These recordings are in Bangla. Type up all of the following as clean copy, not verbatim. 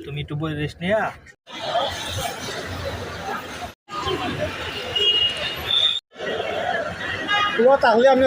তুমি একটু বই রেস্ট নিয়া তাহলে আমি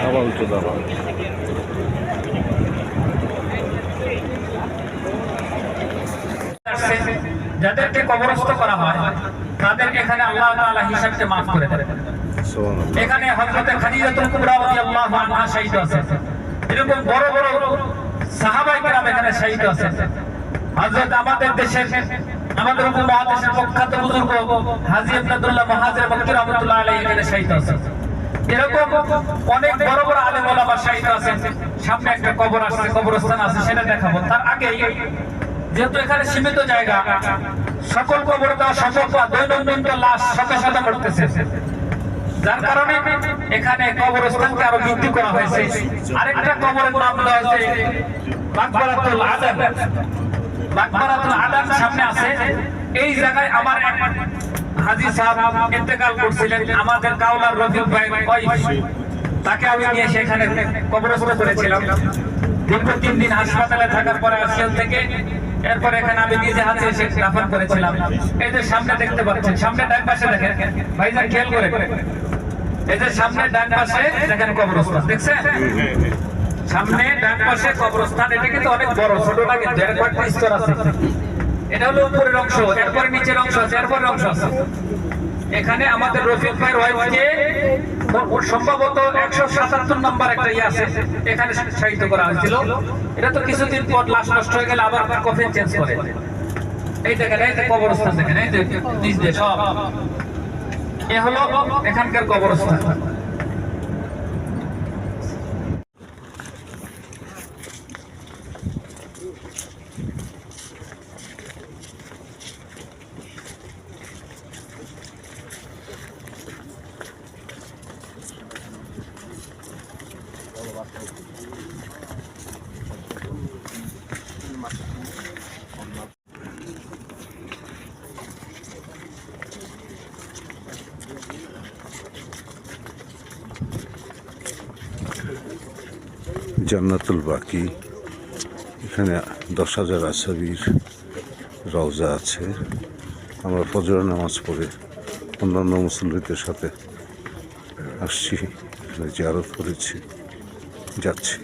আবার উঠে দাঁড়া যাদেরকে কবরস্থ করা হয় তাদেরকে এখানে আল্লাহ তাআলা হিসাবকে maaf করে দেন। এখানে হযরত খাদিজাতুল কুবরা রাদিয়াল্লাহু আনহা শহীদ আছেন, এরকম বড় বড় সাহাবায়ে কেরাম এখানে শহীদ আছেন। হযরত আমাদের দেশের আমাদের উপমহাদেশের প্রখ্যাত বুজুর্গ হাজী আব্দুল্লাহ মুহাজির মক্কি রাহমাতুল্লাহ আলাইহি এখানে শহীদ আছেন। এরকম অনেক বড় বড় আলেম ওলামা শহীদ আছেন। সামনে একটা কবর আছে, কবরস্থান আছে, সেটা দেখাবো। তার আগে যেহেতু এখানে সীমিত জায়গা, সকল কবর দেওয়া সম্ভব না, দৈনন্দিন তো লাশ শত শত মরতেছে, যার কারণে এখানে কবরস্থানকে আরো বৃদ্ধি করা হয়েছে। আরেকটা কবরের নাম দেওয়া হয়েছে মাকবারাতুল আদান। মাকবারাতুল আদান সামনে আছে। এই জায়গায় আমার হাজী সাহেব ইন্তেকাল করছিলেন, আমাদের কাওলার রফিক ভাই ওয়াইফ, তাকে আমি নিয়ে সেখানে কবরস্থ করেছিলাম। দীর্ঘ 3 দিন হাসপাতালে থাকার পরে আসিয়াল থেকে এরপর এখানে আমি নিজে হাতে এসে দাফন করেছিলাম। এই যে সামনে দেখতে পাচ্ছেন, সামনে ডান পাশে দেখেন ভাইজান, খেয়াল করে, এই যে সামনে ডান পাশে দেখেন কবরস্থান, দেখছেন? সামনে ডান পাশে কবরস্থান। এটা কিন্তু অনেক বড়, ছোট না কিন্তু, এর কয়েকটা স্তর আছে। এটা হলো উপরের অংশ, এরপর নিচের অংশ আছে, এরপরের অংশ আছে। এখানে আমাদের রফিক ভাইয়ের ওয়াইফকে সম্ভবত 177 নম্বর একটা ইয়ে আছে, এখানে শহীদ করা হয়েছিল। এটা তো কিছুদিন পর লাশ নষ্ট হয়ে গেলে আবার কফিন চেঞ্জ করে। এই দেখেন, এই যে কবরস্থান দেখেন, এই যে নিচ দিয়ে সব, এ হলো এখানকার কবরস্থান। জান্নাতুল বাকি, এখানে 10,000 আসাবির রওজা আছে। আমরা ফজর নামাজ পড়ে অন্যান্য মুসল্লিদের সাথে আসছি, জিয়ারত করেছি, যাচ্ছি।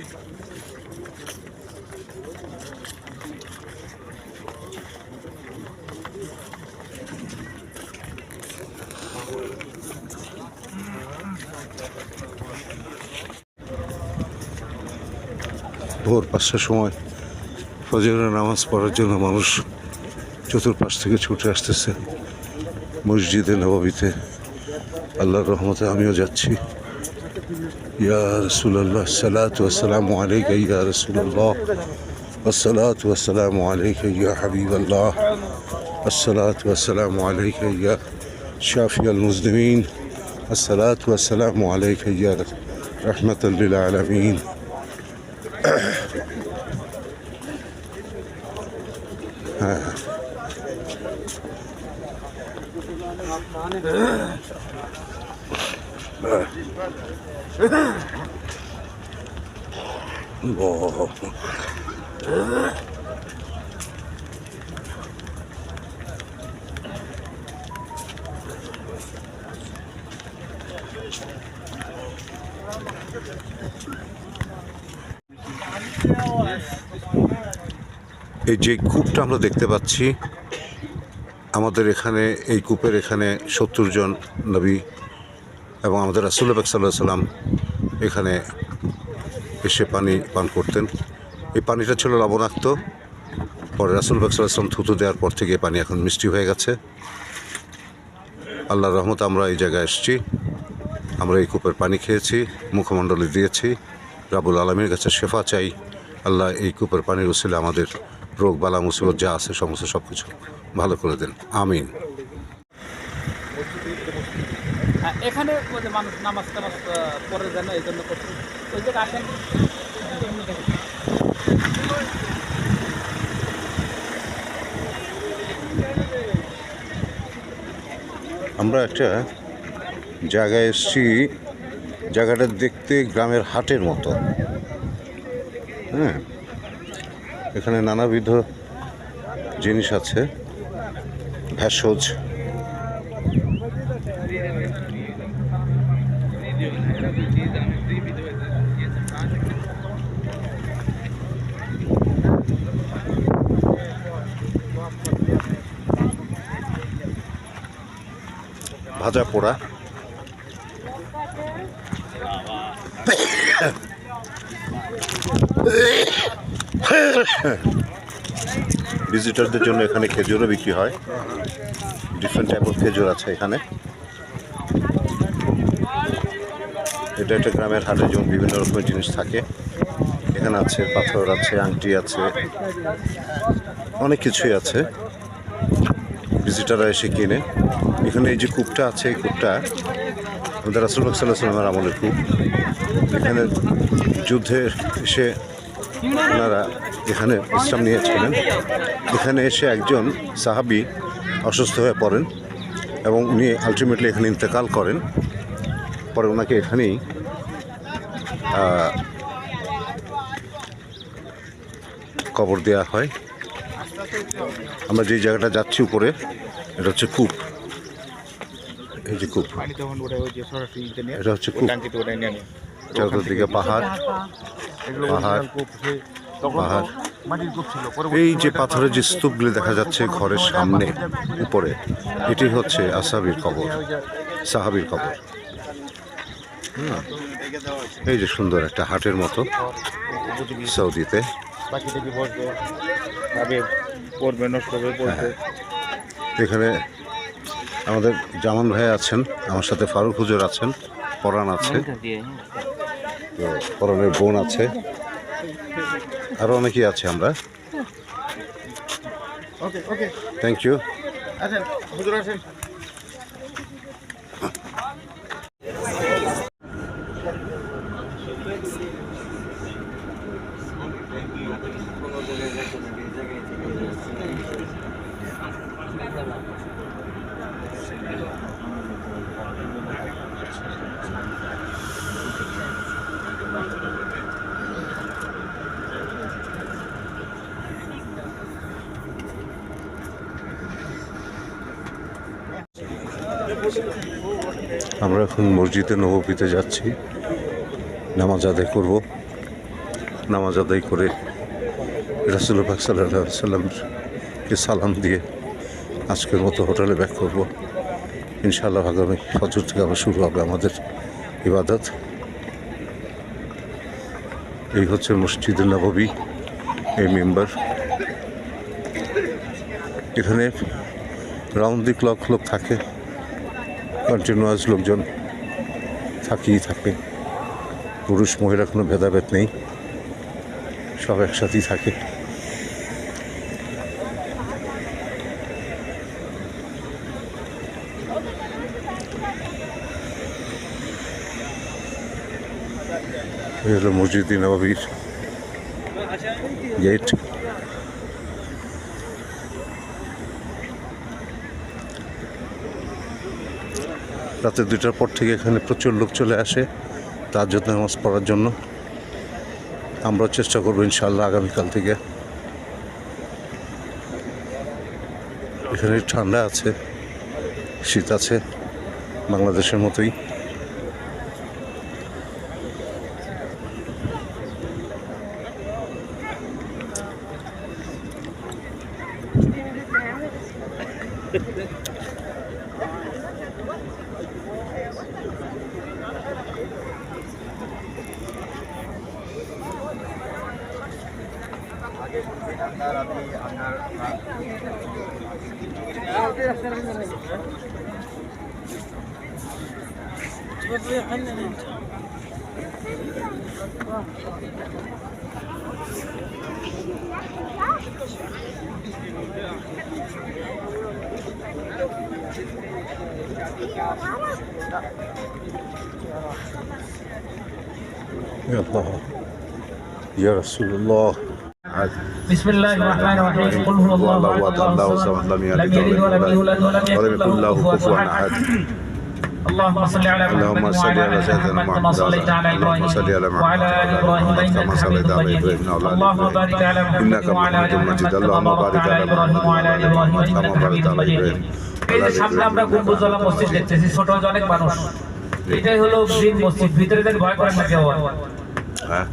ভোর 5টার সময় ফজরের নামাজ পড়ার জন্য মানুষ চতুর্পাশ থেকে ছুটে আসতেছে মসজিদে নববীতে। আল্লাহর রহমতে আমিও যাচ্ছি। ইয়া রাসূলুল্লাহ সাল্লাতু ওয়াসসালামু আলাইকা ইয়া রাসূলুল্লাহ والصلاة والسلام عليك يا حبيب الله الصلاة والسلام عليك يا شافي المذنبين الصلاة والسلام عليك يا رحمة للعالمين الله এই যে কূপটা আমরা দেখতে পাচ্ছি, আমাদের এখানে এই কূপের এখানে 70 জন নবী এবং আমাদের রাসূল পাক সাল্লাল্লাহু আলাইহি সাল্লাম এখানে এসে পানি পান করতেন। এই পানিটা ছিল লবণাক্ত, পরে রাসূল পাক সাল্লাল্লাহু আলাইহি সাল্লাম থুতু দেওয়ার পর থেকে এই পানি এখন মিষ্টি হয়ে গেছে। আল্লাহর রহমতে আমরা এই জায়গায় এসেছি, আমরা এই কূপের পানি খেয়েছি, মুখমণ্ডলে দিয়েছি। রাব্বুল আলামিনের কাছে শেফা চাই, আল্লাহ এই কূপের পানির উসিলে আমাদের রোগ বালা মুসিবত যা আছে সমস্ত সব কিছু ভালো করে দেন, আমিন। এখানে মানুষ নামাজ টামাজ পড়ে যেন এই জন্য করছে, ওই যে আসেন। আমরা একটা জায়গায় এসেছি, জায়গাটা দেখতে গ্রামের হাটের মতো। হ্যাঁ, এখানে নানাবিধ জিনিস আছে, ভেষজ, ভাজা পোড়া, ভিজিটরদের জন্য এখানে খেজুরও বিক্রি হয়, ডিফারেন্ট টাইপ অফ খেজুর আছে এখানে। এটা একটা গ্রামের হাটে যেমন বিভিন্ন রকমের জিনিস থাকে, এখানে আছে পাথর আছে, আংটি আছে, অনেক কিছুই আছে, ভিজিটাররা এসে কিনে। এখানে এই যে কূপটা আছে, এই কূপটা আমাদের রাসূল সাল্লাল্লাহু আলাইহি ওয়াসাল্লামের আমলের কূপ। এখানে যুদ্ধে এসে ওনারা এখানে বিশ্রাম নিয়েছিলেন। এখানে এসে একজন সাহাবী অসুস্থ হয়ে পড়েন এবং উনি আলটিমেটলি এখানে ইন্তেকাল করেন। পরে ওনাকে এখানেই কবর দেওয়া হয়। আমরা যে জায়গাটা যাচ্ছি উপরে, এটা হচ্ছে কূপ। এই যে কূপ, এটা হচ্ছে কূপ। চারদিকে পাহাড় পাহাড় পাহাড়। এই যে পাথরের যে স্তূপগুলি দেখা যাচ্ছে ঘরের সামনে উপরে, এটি হচ্ছে আসহাবীর কবর, সাহাবীর কবর। এই যে সুন্দর একটা হাটের মতো সৌদিতে। এখানে আমাদের জামান ভাই আছেন, আমার সাথে ফারুক হুজুর আছেন, পরাণ আছে, তো পরাণের বোন আছে, আরও অনেকেই আছে। আমরা থ্যাংক ইউ। আমরা এখন মসজিদে নববীতে যাচ্ছি, নামাজ আদায় করব। নামাজ আদায় করে রাসূল পাক সাল্লাল্লাহু আলাইহি সাল্লামকে সালাম দিয়ে আজকের মতো হোটেলে ব্যাক করব। ইনশাআল্লাহ আগামী ফজর থেকে আবার শুরু হবে আমাদের ইবাদত। এই হচ্ছে মসজিদুল নববী, এই মেম্বার। এখানে রাউন্ড দি ক্লক লোক থাকে, কন্টিনিউয়াস লোকজন থাকেই থাকে। পুরুষ মহিলা কোনো ভেদাভেদ নেই, সব একসাথেই থাকে। এই হলো মসজিদ নববীর গেট। রাতে 2টার পর থেকে এখানে প্রচুর লোক চলে আসে তাহাজ্জুদ নামাজ পড়ার জন্য। আমরা চেষ্টা করবো ইনশাআল্লাহ আগামীকাল থেকে। এখানে ঠান্ডা আছে, শীত আছে, বাংলাদেশের মতোই। يا الله يا رسول الله. بسم الله الرحمن الرحيم. قل هو الله احد الله الصمد لم يلد ولم يولد ولم يكن له كفوا احد. اللهم صل على محمد وعلى ال محمد كما صليت على ابراهيم وعلى ال ابراهيم انك حميد مجيد. اللهم بارك على محمد وعلى ال محمد كما باركت على ابراهيم وعلى ال ابراهيم انك حميد مجيد. এই যে সামনে আমরা গম্বুজওয়ালা মসজিদ দেখতেছি, ছোট অনেক মানুষ, এটাই হলো জিন মসজিদ। ভিতরে থেকে ভয় করেন না কেউ? হ্যাঁ,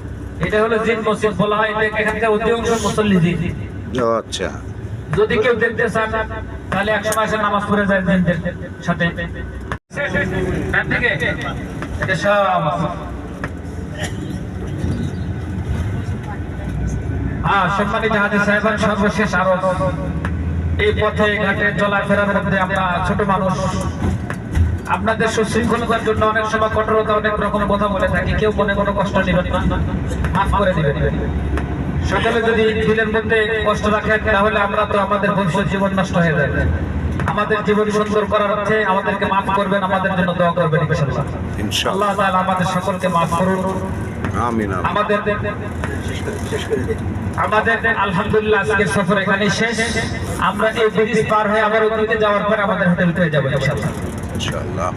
এটা হলো জিন মসজিদ বলা হয়। এখানকার অধিকাংশ মুসল্লি জিন। আচ্ছা, যদি কেউ দেখতে চান তাহলে একসময় এসে নামাজ পড়ে যায় জিনদের সাথে। এটা সব সম্মানিত হাজী সাহেব, সর্বশেষ আরো এই পথে ঘাটে চলাফেরার মধ্যে আমরা ছোট মানুষ, আপনাদের সুশৃঙ্খলতার জন্য অনেক সময় কঠোরতা অনেক রকম কথা বলে থাকি। কেউ মনে কোনো কষ্ট নেবেন না, মাফ করে দিবেন। সকলে যদি দিলের মধ্যে কষ্ট রাখেন তাহলে আমরা তো আমাদের ভবিষ্যৎ জীবন নষ্ট হয়ে যাবে। আমাদের জীবন সুন্দর করার অর্থে আমাদেরকে মাফ করবেন, আমাদের জন্য দোয়া করবেন ইনশাআল্লাহ। আল্লাহ তাআলা আমাদের সকলকে মাফ করুন, আমিন। আমাদের আলহামদুলিল্লাহ আজকের সফর এখানে শেষ। আমরা এই ব্রিজ পার হয়ে আবার ওদিকে যাওয়ার পর আমাদের হোটেল পেয়ে যাব ইনশাআল্লাহ। ইনশাআল্লাহ,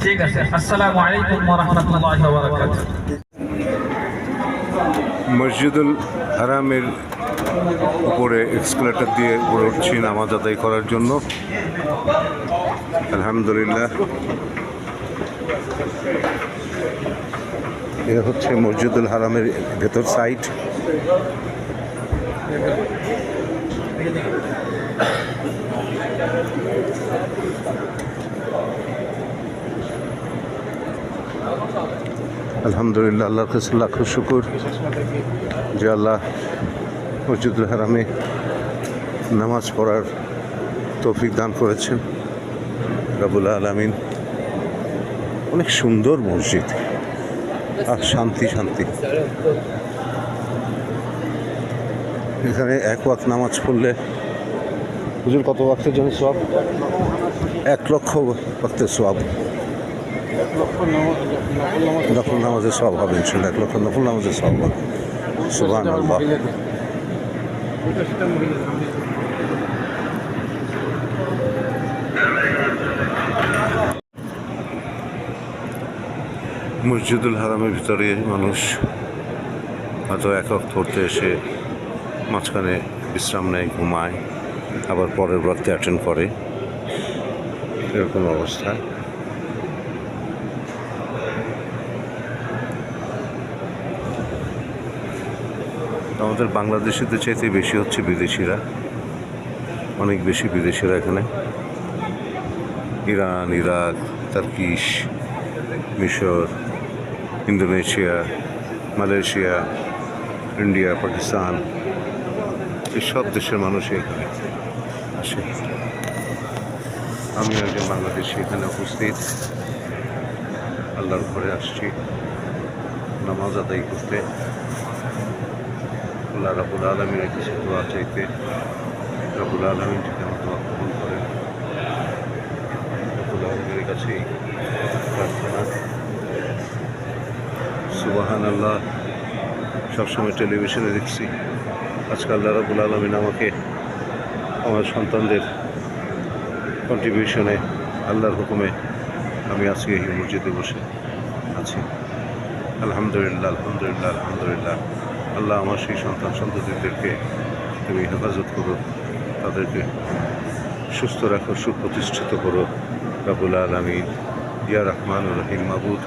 ঠিক আছে। আসসালামু আলাইকুম ওয়া রাহমাতুল্লাহি ওয়া বারাকাতুহু। মসজিদুল হারামের উপরে এক্সকেলেটর দিয়ে উপরে উঠছি নামাজ আদায় করার জন্য। আলহামদুলিল্লাহ, এটা হচ্ছে মসজিদুল হারামের ভেতর সাইড। আলহামদুলিল্লাহ, আল্লাহর কাছে লাখ শুকর যে আল্লাহ মসজিদুল হারামে নামাজ পড়ার তৌফিক দান করেছেন রব্বুল আলামিন। অনেক সুন্দর মসজিদ আর শান্তি শান্তি। এখানে এক ওয়াক্ত নামাজ পড়লে হুজুর কত ওয়াক্তের জন্য সওয়াব? 1 লক্ষ ওয়াক্তের সওয়াব। নফল নামাজের সওয়াব হবে ইনশাআল্লাহ। 1 লক্ষ নফল নামাজের সওয়াব হবে। সুবহানাল্লাহ। মসজিদুল হারামের ভিতরে মানুষ হয়তো এক ওয়াক্ত পড়তে এসে মাঝখানে বিশ্রাম নেয়, ঘুমায়, আবার পরের ওয়াক্তে অ্যাটেন্ড করে, এরকম অবস্থা। আমাদের বাংলাদেশিদের চাইতে বেশি হচ্ছে বিদেশিরা, অনেক বেশি বিদেশিরা এখানে। ইরান, ইরাক, তার্কিশ, মিশর, ইন্দোনেশিয়া, মালয়েশিয়া, ইন্ডিয়া, পাকিস্তান, এই সব দেশের মানুষই এখানে আসে। আমি একজন বাংলাদেশি এখানে উপস্থিত, আল্লাহর ঘরে আসছি নামাজ আদায় করতে, আল্লাহ রাব্বুল আলামিনের কাছে দোয়া চাইতে। রাব্বুল আলামিন যদি আমার দোয়া কবুল করেন, রাব্বুল আলামিনের কাছেই প্রার্থনা। সুবহানাল্লাহ। সবসময় টেলিভিশনে দেখছি, আজকে আল্লাহ রাব্বুল আলামিন আমাকে আমার সন্তানদের কন্ট্রিবিউশনে, আল্লাহর হুকুমে আমি আজকে এই মসজিদে বসে আছি। আলহামদুলিল্লাহ, আলহামদুলিল্লাহ, আলহামদুলিল্লাহ। আল্লাহ আমার সেই সন্ততিদেরকে তুমি হেফাজত করো, তাদেরকে সুস্থ রাখো, সুপ্রতিষ্ঠিত করো রাব্বুল আলামিন। ইয়া রহমানুর রহিম, মাবুদ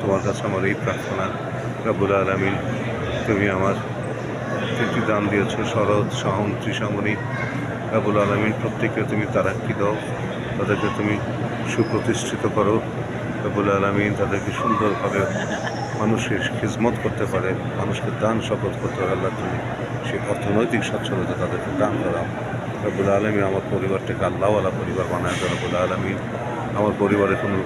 তোমার কাছে আমার এই প্রার্থনা। রাব্বুল আলামিন, তুমি আমার তিনটি দান দিয়েছ, শরৎ, শাওন, ত্রিশামণি। রাব্বুল আলামিন, প্রত্যেককে তুমি তারাক্কি দাও, তাদেরকে তুমি সুপ্রতিষ্ঠিত করো রাব্বুল আলামিন। তাদেরকে সুন্দরভাবে মানুষের খিদমত করতে পারে, মানুষকে দান শপথ করতে পারে। আল্লাহ তুমি সেই অর্থনৈতিক সচ্ছলতা তাদেরকে দান করাও রাব্বুল আলামিন। আমার পরিবারটাকে আল্লাহওয়ালা পরিবার বানায় দাও রাব্বুল আলামিন। আমার পরিবারে কোনো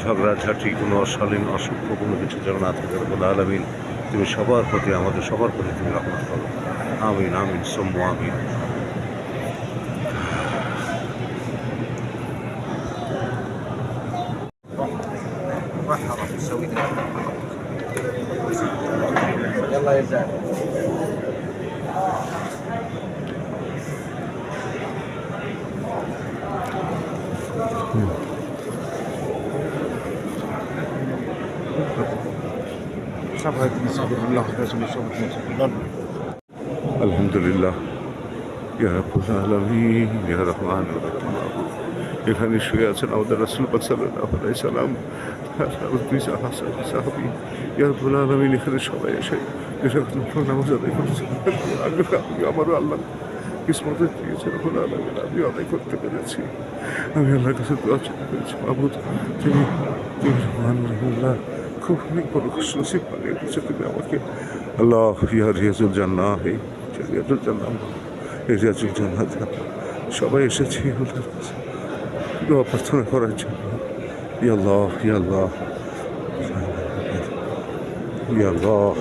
ঝগড়াঝাঁটি, কোনো অশালীন অসভ্য কোনো কিছু যেন না থাকে রাব্বুল আলামিন। তুমি সবার প্রতি, আমাদের সবার প্রতি তুমি রহমত করো। আমিন, আমিন, সুম্মা আমিন। আলহামদুলিল্লাহ। ইয়া রাব্বুল আলামিন, ইয়া রহমানুর রহিম, মাবুদ এখানে শুয়ে আছেন আমাদের রাসূল পাক সাল্লাল্লাহু আলাইহি সাল্লাম, সাহাবী। ইয়া রাব্বুল আলামিন, এখানে সবাই এসে নামাজ আদায় করছে। আমারও আল্লাহ কিসমতে দিয়েছে রাব্বুল আলামিন, আমি আদায় করতে পেরেছি। আমি আল্লাহর কাছে দোয়া চাইতে পেরেছি। মাবুদ তুমি রহমানুর রহিম, খুব অনেক বড় খুশনসিব বানিয়ে দিয়েছে তুমি আমাকে। আল্লাহ, ইয়া রিয়াজুল জান্নাহ, এই রিয়াজুল জান্নাহ, এই রিয়াজুল জান্নাহ, সবাই এসেছি আল্লাহর কাছে দোয়া প্রার্থনা করার জন্য। ইয়া আল্লাহ, ইয়া আল্লাহ, ইয়া আল্লাহ,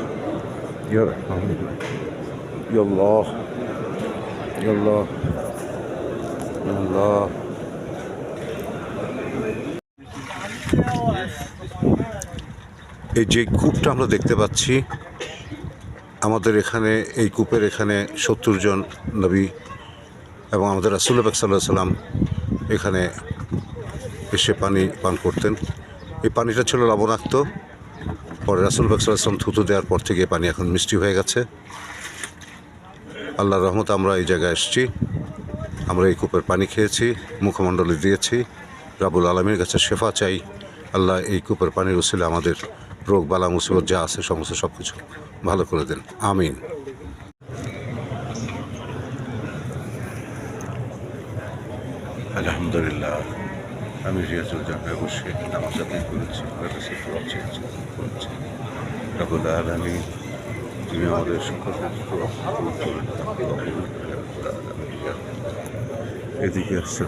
ইয়া রহমান, ইয়া আল্লাহ, ইয়া আল্লাহ, ইয়া আল্লাহ। এই যে কূপটা আমরা দেখতে পাচ্ছি, আমাদের এখানে এই কূপের এখানে 70 জন নবী এবং আমাদের রাসূল পাক সাল্লাল্লাহু আলাইহি সাল্লাম এখানে এসে পানি পান করতেন। এই পানিটা ছিল লবণাক্ত, পরে রাসূল পাক সাল্লাল্লাহু আলাইহি সাল্লাম থুতু দেওয়ার পর থেকে পানি এখন মিষ্টি হয়ে গেছে। আল্লাহর রহমতে আমরা এই জায়গায় এসেছি, আমরা এই কূপের পানি খেয়েছি, মুখমণ্ডলে দিয়েছি। রাব্বুল আলামিনের কাছে শেফা চাই, আল্লাহ এই কূপের পানির উসিলায় আমাদের রোগ বালা মুসিবত যা আছে সমস্ত সব কিছু ভালো করে দেন, আমিন। আলহামদুলিল্লাহ। আমি রিয়াজুল জান্নাহে বসে নামাজ আদায় করেছি, রাব্বুল আলামিন তুমি আমাদের সকলের এদিকে আসছে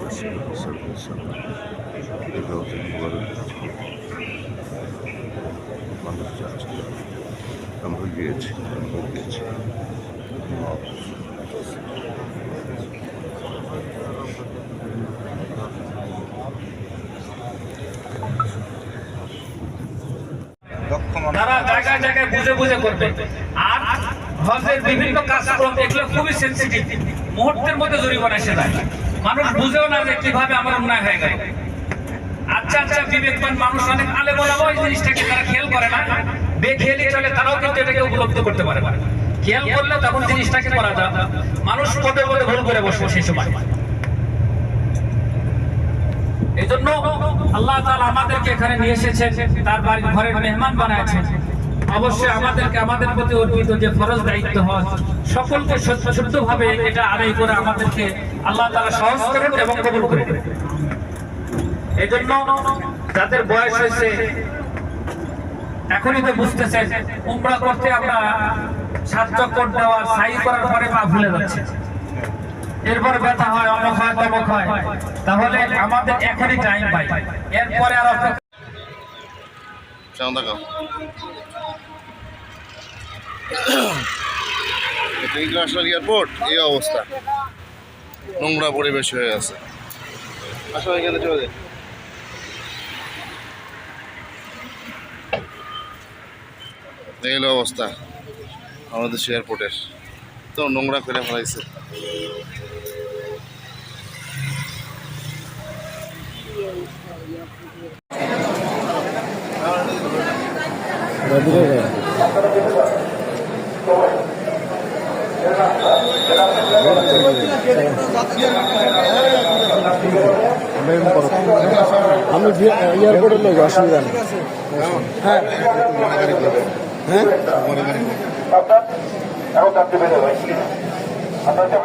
মানুষ যাচ্ছে, আমরা গিয়েছি, তারা জায়গায় জায়গায় বুঝে বুঝে করবে। আর হজের বিভিন্ন কাজকর্ম এগুলো খুবই সেন্সিটিভ, মুহূর্তের মধ্যে জরিমানা এসে যায়, মানুষ বুঝেও না যে কিভাবে আমার অন্যায় হয়ে গেল। আচ্ছা আচ্ছা বিবেকবান মানুষ অনেক আলেম ওলামা এই জিনিসটাকে তারা খেয়াল করে না, বেখেয়ালি চলে, তারাও কিন্তু এটাকে উপলব্ধি করতে পারে না। খেয়াল করলে তখন জিনিসটাকে করা যায়, মানুষ পদে পদে ভুল করে বসবে সেই সময়। এই জন্য আল্লাহ তাআলা আমাদেরকে এখানে নিয়ে এসেছেন, তার বাড়ির ঘরের মেহমান বানাচ্ছেন। অবশ্যই আমাদেরকে আমাদের প্রতি অর্পিত যে ফরজ দায়িত্ব হয় সকলকে শুদ্ধভাবে এটা আদায় করে আমাদেরকে আল্লাহ তাআলা সহজ করেন এবং কবুল করেন। এই জন্য যাদের বয়স হয়েছে এখনই তো বুঝতেছেন, উমরা করতে আমরা সাত চক্কর দেওয়া সাই করার পরে পা ভুলে যাচ্ছে, এরপর ব্যথা হয়, অমুক হয়, তমুক হয়। তাহলে আমাদের এখনই টাইম পাই, এরপরে আর অপেক্ষা ইন্টারন্যাশনাল এয়ারপোর্ট এই অবস্থা, নোংরা পরিবেশ হয়ে আছে। আসলে এখানে চলে যায়, এই হলো অবস্থা আমাদের এয়ারপোর্টের, তো নোংরা করে ফেলাইছে। আমি এয়ারপোর্টের লোক, অসুবিধা নেই। হ্যাঁ হ্যাঁ